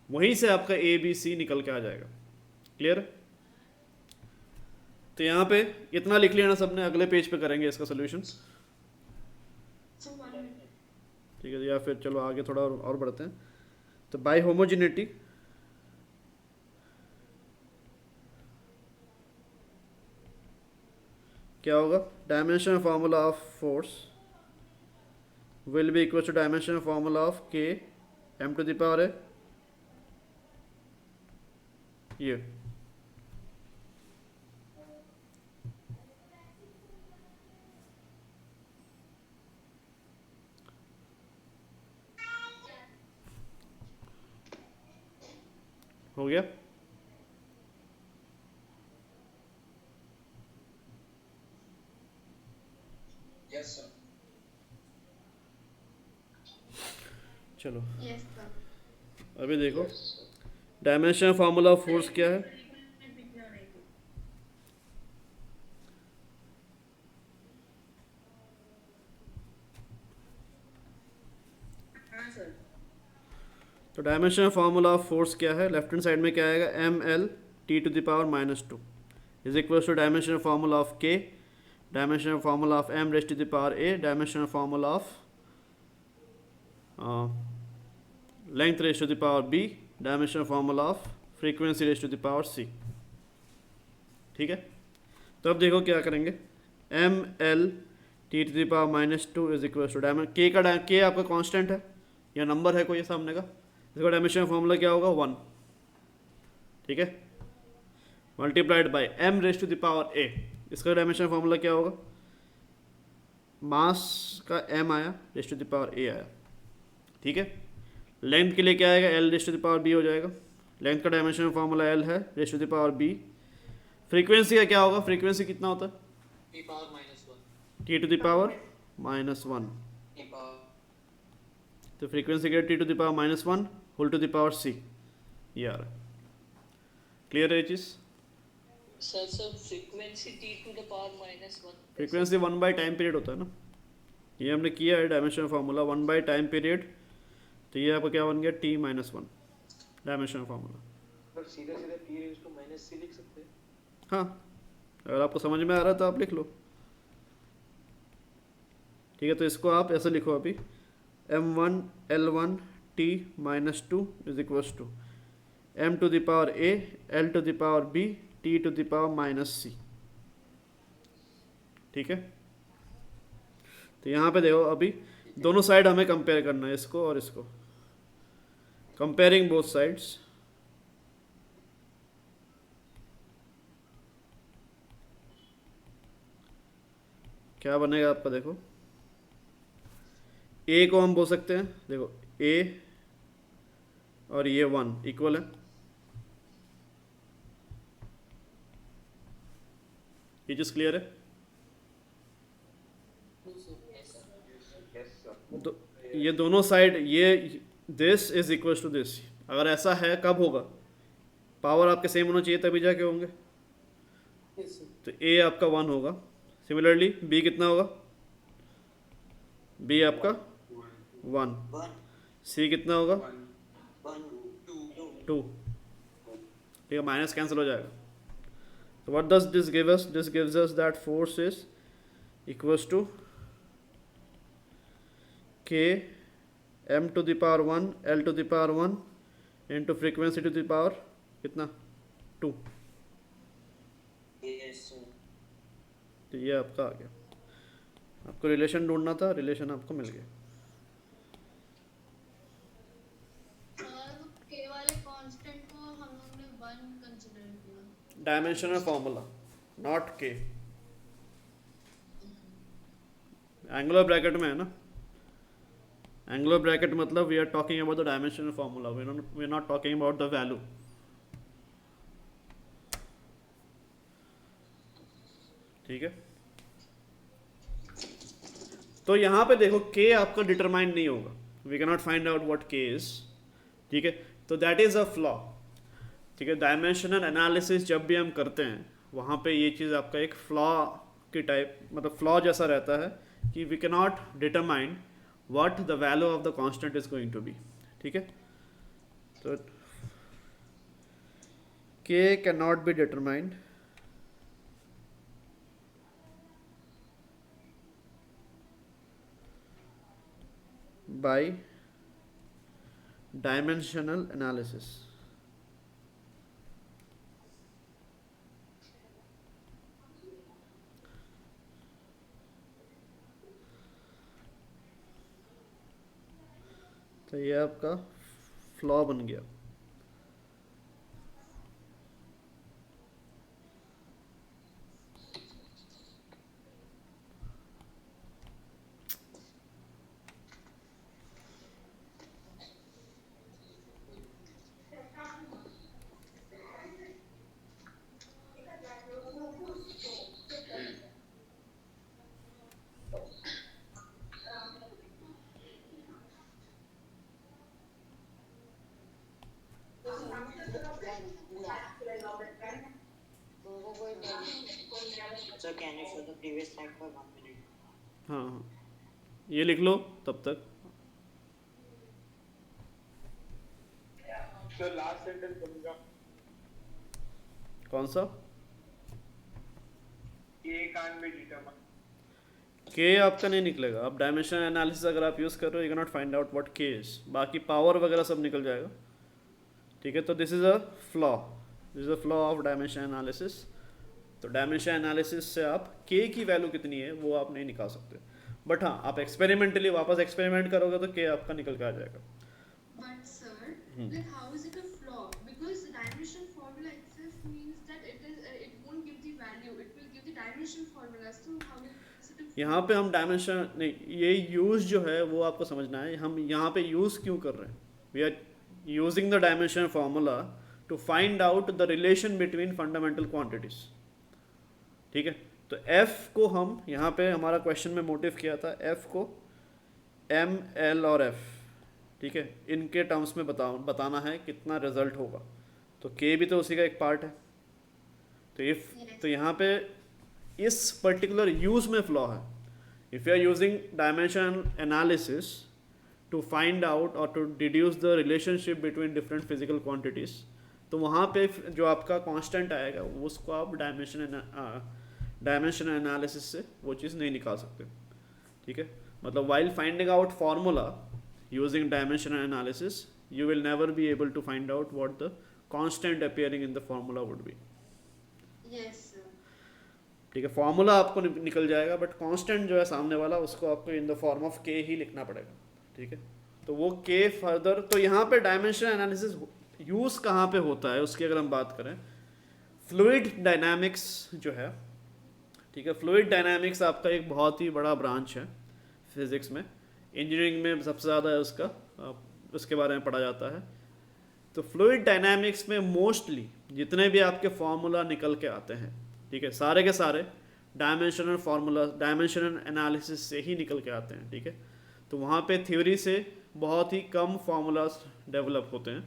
वहीं से आपका ए बी सी निकल के आ जाएगा। क्लियर? तो यहाँ पे इतना लिख लिया ना सबने, अगले पेज पे करेंगे इसका सोल्यूशन। ठीक है, या फिर चलो आगे थोड़ा और बढ़ते हैं। तो बाय होमोजेनिटी क्या होगा, dimension formula of force will be equal to dimension formula of k m to the power a, ये हो गया। Yes sir. चलो यस सर। अभी देखो डायमेंशन फार्मूला ऑफ फोर्स क्या है, सर। तो डायमेंशनल फार्मूला ऑफ फोर्स क्या है? लेफ्ट हैंड साइड में क्या आएगा? M L T to the power -2 is equal to dimensional formula of K, dimensional formula of M rest to the power A, dimensional formula of length rest to the power B, dimensional formula of frequency rest to the power C. ठीक है, तो अब देखो क्या करेंगे। M L T to the power -2 is equal to dimension के का के आपका कांस्टेंट है या नंबर है कोई सामने का, इसका डायमेंशन फार्मूला क्या होगा? 1। ठीक है, multiplied by M rest to the power A, इसका डायमेंशन फार्मूला क्या होगा? मास का एम आया rest to the power A आया। ठीक है, लेंथ के लिए क्या आएगा? L rest to the power B हो जाएगा। लेंथ का डायमेंशन फार्मूला एल है rest to the power B. Frequency का क्या होगा? फ्रीक्वेंसी कितना होता है? T power -1 T to the power -1। T power तो फ्रीक्वेंसी क्या? T to the power -1 whole to the power C. ये आ रहा है। क्लियर है ये चीज़? Sir frequency T to the power -1 frequency 1 by time period होता है ना, ये हमने किया है dimensional formula 1 by time period. तो ये आपका क्या बन गया? t -1 dimensional formula. पर सीधे सीधे p⁻⁻c लिख सकते हैं। हाँ, अगर आपको समझ में आ रहा है तो आप लिख लो। ठीक है, तो इसको आप ऐसे लिखो अभी, m1 l1 t -2 is equals to m to the power a l to the power b t to the power -c। ठीक है, तो यहाँ पे देखो अभी दोनों साइड हमें कंपेयर करना है, इसको और इसको, कंपेयरिंग बोथ साइड्स। क्या बनेगा आपका? देखो a को हम बोल सकते हैं, देखो a और ये 1 इक्वल है, ये चीज़ क्लियर है? तो ये दोनों साइड, ये this is equal to this, अगर ऐसा है कब होगा? पावर आपके सेम होना चाहिए तभी जाके होंगे। तो a आपका 1 होगा, सिमिलरली b कितना होगा? b आपका 1, c कितना होगा? 2। ठीक है, माइनस कैंसिल हो जाएगा। तो what does this give us? This gives us that force is equals to k m to the power 1 l to the power 1 into frequency to the power कितना? 2। तो ये आपका आ गया। आपको रिलेशन ढूंढना था, रिलेशन आपको मिल गया। और के वाले कांस्टेंट को हम लोग ने 1 कंसीडर किया। Dimensional formula not k, angular bracket में है ना। एंगुलर ब्रैकेट मतलब we are talking about the dimensional formula, we are not talking about the value. ठीक है, तो यहाँ पे देखो k आपका डिटरमाइन नहीं होगा, we can not find out what k is. ठीक है, तो दैट इज अ फ्लॉ। ठीक है, डायमेंशनल एनालिसिस जब भी हम करते हैं वहाँ पे ये चीज़ आपका एक फ्लॉ की टाइप, मतलब फ्लॉ जैसा रहता है कि we can not determine what the value of the constant is going to be। ठीक है, तो k cannot be determined by dimensional analysis। तो ये आपका फ्लॉ बन गया। Sir, can you show the previous slide for 1 minute? हाँ हाँ, ये लिख लो तब तक। सर लास्ट सेंटेंस बनेगा कौन सा? के कांट बी डिटरमाइन। के आपका नहीं निकलेगा। अब डायमेंशन एनालिसिस अगर आप यूज़ कर रहे हो, you can not find out what के इज। बाकी पावर वगैरह सब निकल जाएगा, ठीक है। तो this is a flaw, this is a flaw of dimension analysis. तो डायमेंशन एनालिसिस से आप के की वैल्यू कितनी है वो आप नहीं निकाल सकते, बट हाँ आप एक्सपेरिमेंटली वापस एक्सपेरिमेंट करोगे तो के आपका निकल के आ जाएगा। But sir, like how is it a flaw? Because the dimension formula itself means that it won't give the value. It will give the dimension formula. So how is it a यहाँ पे हम डायमेंशन नहीं, ये यूज़ जो है वो आपको समझना है। हम यहाँ पे यूज़ क्यों कर रहे हैं? We are using the dimension formula to find out the relation between fundamental quantities, ठीक है। तो f को हम यहाँ पे हमारा क्वेश्चन में मोटिव किया था, f को m, l और f, ठीक है, इनके टर्म्स में बताना है कितना रिजल्ट होगा। तो k भी तो उसी का एक पार्ट है। तो यहाँ पे इस पर्टिकुलर यूज में फ्लॉ है। If you are using dimension analysis to find out और to deduce the relationship between different physical quantities, तो वहाँ पे जो आपका कांस्टेंट आएगा उसको आप डायमेंशन एनालिसिस से वो चीज़ नहीं निकाल सकते, ठीक है। मतलब while finding out formula using dimension analysis you will never be able to find out what the constant appearing in the formula would be. Yes sir. ठीक है, फॉर्मूला आपको निकल जाएगा, बट कांस्टेंट जो है सामने वाला उसको आपको इन द फॉर्म ऑफ के ही लिखना पड़ेगा, ठीक है। तो वो के फर्दर, तो यहाँ पे डायमेंशन एनालिसिस यूज़ कहाँ पे होता है उसकी अगर हम बात करें, फ्लूइड डायनामिक्स जो है, ठीक है। फ्लूइड डायनामिक्स आपका एक बहुत ही बड़ा ब्रांच है फिजिक्स में, इंजीनियरिंग में सबसे ज़्यादा है उसके बारे में पढ़ा जाता है। तो फ्लूइड डायनामिक्स में मोस्टली जितने भी आपके फार्मूला निकल के आते हैं, ठीक है, सारे के सारे डायमेंशनल फार्मूला, डायमेंशनल एनालिसिस से ही निकल के आते हैं, ठीक है। तो वहाँ पे थ्योरी से बहुत ही कम फार्मूलाज डेवलप होते हैं।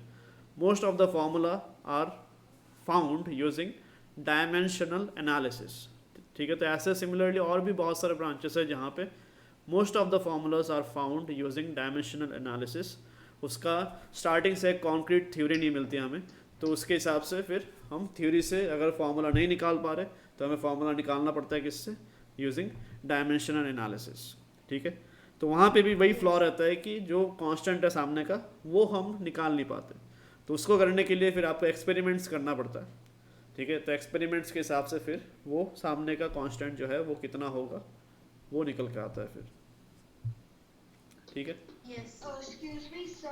Most of the formula are found using dimensional analysis, ठीक है। तो ऐसे सिमिलरली और भी बहुत सारे ब्रांचेस है जहाँ पे most of the formulas are found using dimensional analysis. उसका स्टार्टिंग से एक कॉन्क्रीट थ्योरी नहीं मिलती हमें, तो उसके हिसाब से फिर हम थ्योरी से अगर फार्मूला नहीं निकाल पा रहे तो हमें फार्मूला निकालना पड़ता है किससे, यूजिंग डायमेंशनल एनालिसिस, ठीक है। तो वहाँ पे भी वही फ्लॉ रहता है कि जो कांस्टेंट है सामने का वो हम निकाल नहीं पाते, तो उसको करने के लिए फिर आपको एक्सपेरिमेंट्स करना पड़ता है, ठीक है। तो एक्सपेरिमेंट्स के हिसाब से फिर वो सामने का कांस्टेंट जो है वो कितना होगा वो निकल के आता है फिर, ठीक है। Yes. Excuse me sir,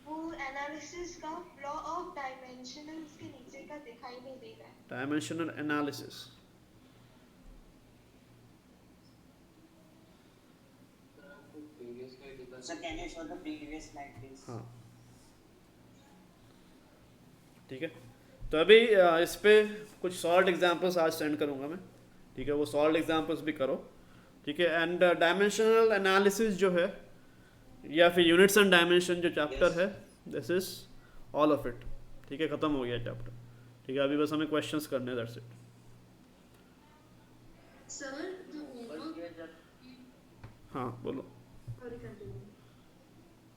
वो एनालिसिस का फ्लॉ ऑफ डायमेंशनल्स के नीचे का दिखाई नहीं दे रहा है। Dimensional analysis, Sir, can you show the previous slide please? हाँ ठीक है। तो अभी इस पे कुछ सॉल्व एग्जांपल्स आज सेंड करूँगा मैं, ठीक है। वो सॉल्व एग्जांपल्स भी करो, ठीक है। एंड डायमेंशनल एनालिसिस जो है या फिर यूनिट्स एंड डायमेंशन जो चैप्टर है, this is all of it, ठीक है। ख़त्म हो गया चैप्टर, ठीक है। अभी बस हमें क्वेश्चंस करने हैं, that's it. Sir, the homework. हाँ बोलो। Sorry, continue.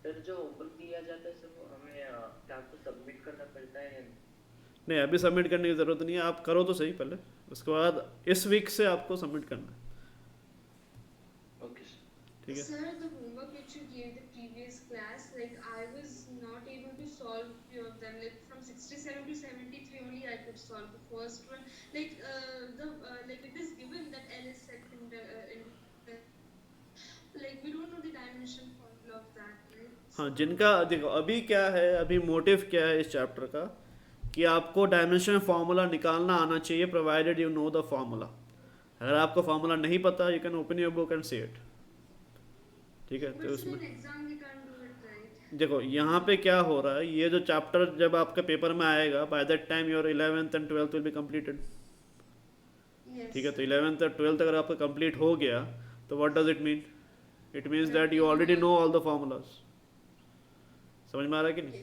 सर जो होमवर्क दिया जाता है सर वो हमें क्या आपको सबमिट करना पड़ता है या नहीं, अभी सबमिट करने की ज़रूरत नहीं है, आप करो तो सही पहले, उसके बाद इस वीक से आपको सबमिट करना है, ओके सर। ठीक है। Sir, the homework which you gave the previous class, like I was not able to solve few of them. Like from 67 to 73 only I could solve the first one. Like like it is given that L is set in like we don't know the dimension formula of that, right? हाँ, जिनका देखो अभी क्या है, अभी मोटिव क्या है इस चैप्टर का कि आपको डायमेंशन फार्मूला निकालना आना चाहिए, provided you know the formula. अगर आपको फार्मूला नहीं पता, you can open your book and see it, ठीक है। तो उसमें exam we can do it, right? देखो यहाँ पे क्या हो रहा है, ये जो चैप्टर जब आपके पेपर में आएगा, by that time your 11th and 12th will be completed, ठीक है। तो 11th और 12th अगर आपका कंप्लीट हो गया तो what does it mean? It means that you already know all the formulas. समझ में आ रहा है कि नहीं?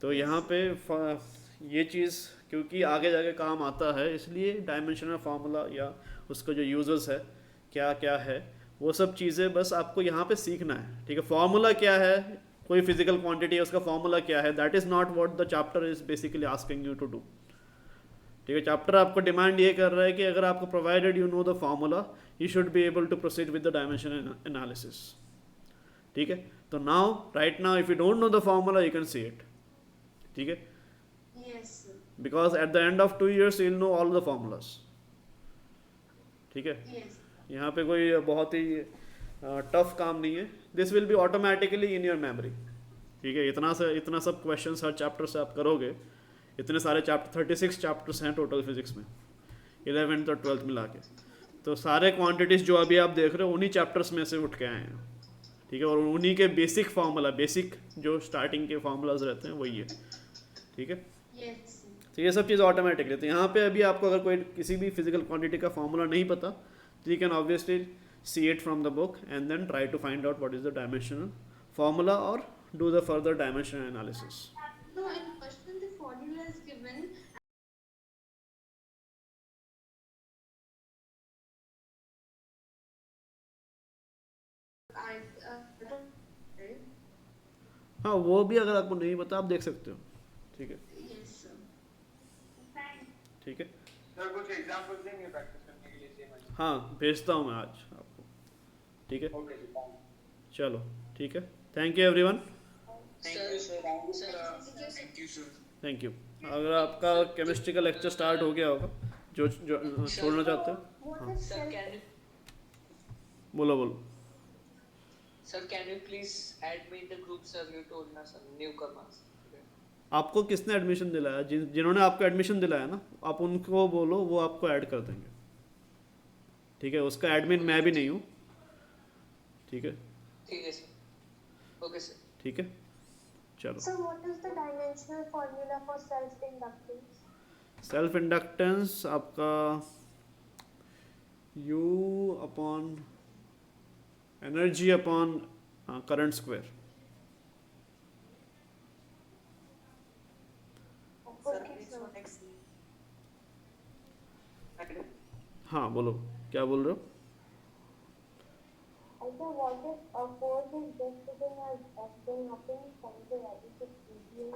तो यहाँ पे ये चीज़ क्योंकि आगे जाके काम आता है, इसलिए डायमेंशनल फार्मूला या उसका जो यूजेस है क्या क्या है वो सब चीज़ें बस आपको यहाँ पे सीखना है, ठीक है। फार्मूला क्या है, कोई फिजिकल क्वांटिटी है उसका फॉर्मूला क्या है, that is not what the chapter is basically asking you to do. ठीक है, चैप्टर आपको डिमांड ये कर रहा है कि अगर आपको provided you know the formula you should be able to proceed with the dimension analysis. ठीक है, तो now right now if you don't know the formula you can see it. ठीक है, Yes, sir. Because at the end of 2 years you will know all the formulas. ठीक है, Yes. यहाँ पे कोई बहुत ही टफ काम नहीं है, this will be automatically in your memory. ठीक है, इतना सब क्वेश्चन हर चैप्टर से आप करोगे, इतने सारे चैप्टर 36 चैप्टर्स हैं टोटल फिजिक्स में 11th और 12th मिला के, तो सारे क्वांटिटीज़ जो अभी आप देख रहे हो उन्हीं चैप्टर्स में से उठ के आए हैं। ठीक है, और उन्हीं के बेसिक फार्मूला, बेसिक जो स्टार्टिंग के फार्मूलाज रहते हैं वही है। ठीक है, Yes. तो ये सब चीज़ ऑटोमेटिकली, तो यहाँ पे अभी आपको अगर कोई किसी भी फिजिकल क्वांटिटी का फार्मूला नहीं पता तो you can obviously see it from the book and then try to find out what is the dimensional formula और do the further dimensional analysis. No, in question the formula is given. I right? हाँ, वो भी अगर आपको नहीं पता आप देख सकते हो। ठीक है, Yes, sir. ठीक है, सर कुछ एग्जांपल्स देंगे प्रैक्टिस करने के लिए सेम है? हाँ भेजता हूँ मैं आज आपको। ठीक है, ओके जी, थैंक चलो ठीक है, thank you everyone, Sir, sir, thank you sir. Thank you. अगर आपका केमिस्ट्री का लेक्चर स्टार्ट हो गया होगा, जो छोड़ना चाहते हो हाँ sir, can you, बोलो बोलो। sir, can you please add me in the group, sir? You told na, sir, newcomers. आपको किसने एडमिशन दिलाया, जिन्होंने आपको एडमिशन दिलाया ना, आप उनको बोलो, वो आपको ऐड कर देंगे। ठीक है, उसका एडमिन मैं भी नहीं हूँ। ठीक है, ठीक है sir. Okay sir. ठीक है, चलो। So what is the dimensional formula for self-inductance? Self inductance आपका U upon energy upon current square. Okay, sir. हाँ बोलो, क्या बोल रहे हो? Also, what if a force is just sitting as F nothing from the relative medium?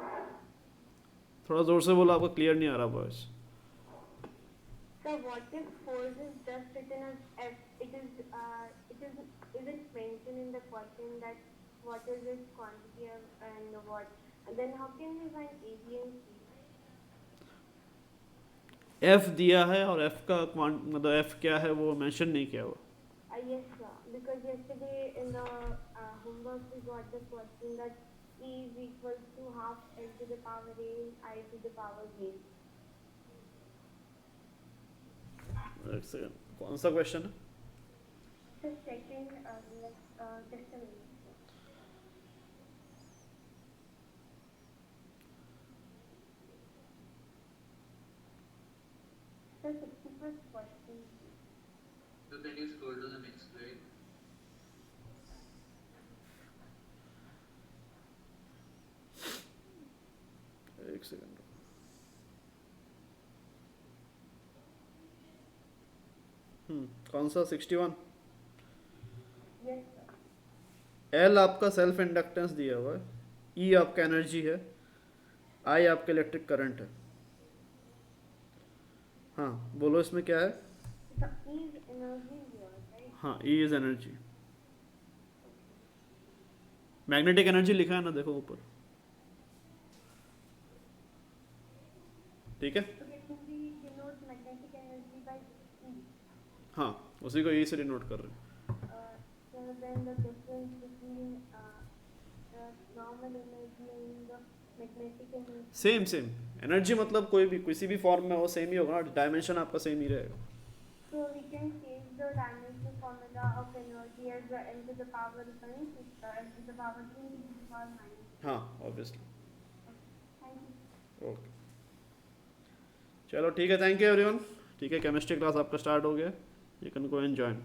थोड़ा जोर से बोलो, आपको क्लियर नहीं आ रहा voice. So what if force is just written as F? Is it mentioned in the question that what is its quantity and what? And then how can we find A, B and C? F दिया है और F का मतलब F क्या है वो मेंशन नहीं किया हुआ। Yes, sir. Because yesterday in the homework we got the question that E is equal to half L to the power A, I to the power B. एक सेकंड, कौन सा क्वेश्चन है? The second, just a minute. The 61st question. So can you scroll to the next slide? एक सेकंड, कौन सा 61? Yes, sir. L आपका सेल्फ इंडक्टेंस दिया हुआ है, E आपका एनर्जी है, I आपका इलेक्ट्रिक करंट है। हाँ बोलो, इसमें क्या है? The E is energy here, right? हाँ, E is energy, magnetic energy लिखा है ना, देखो ऊपर। ठीक है, So can we denote magnetic energy by E? हाँ उसी को E से डिनोट कर रहे हैं। So then the difference between the normal energy and the magnetic energy. Same energy मतलब कोई भी किसी भी फॉर्म में हो सेम ही होगा, डायमेंशन आपका सेम ही रहेगा। So we can change the dimensional formula of energy as the L to the power 1, L to the power 2, L to the power 9. हाँ ऑब्वियसली, Thank you. ओके चलो ठीक है, थैंक यू एवरीवन। ठीक है, केमिस्ट्री क्लास आपका स्टार्ट हो गया, you can go and join.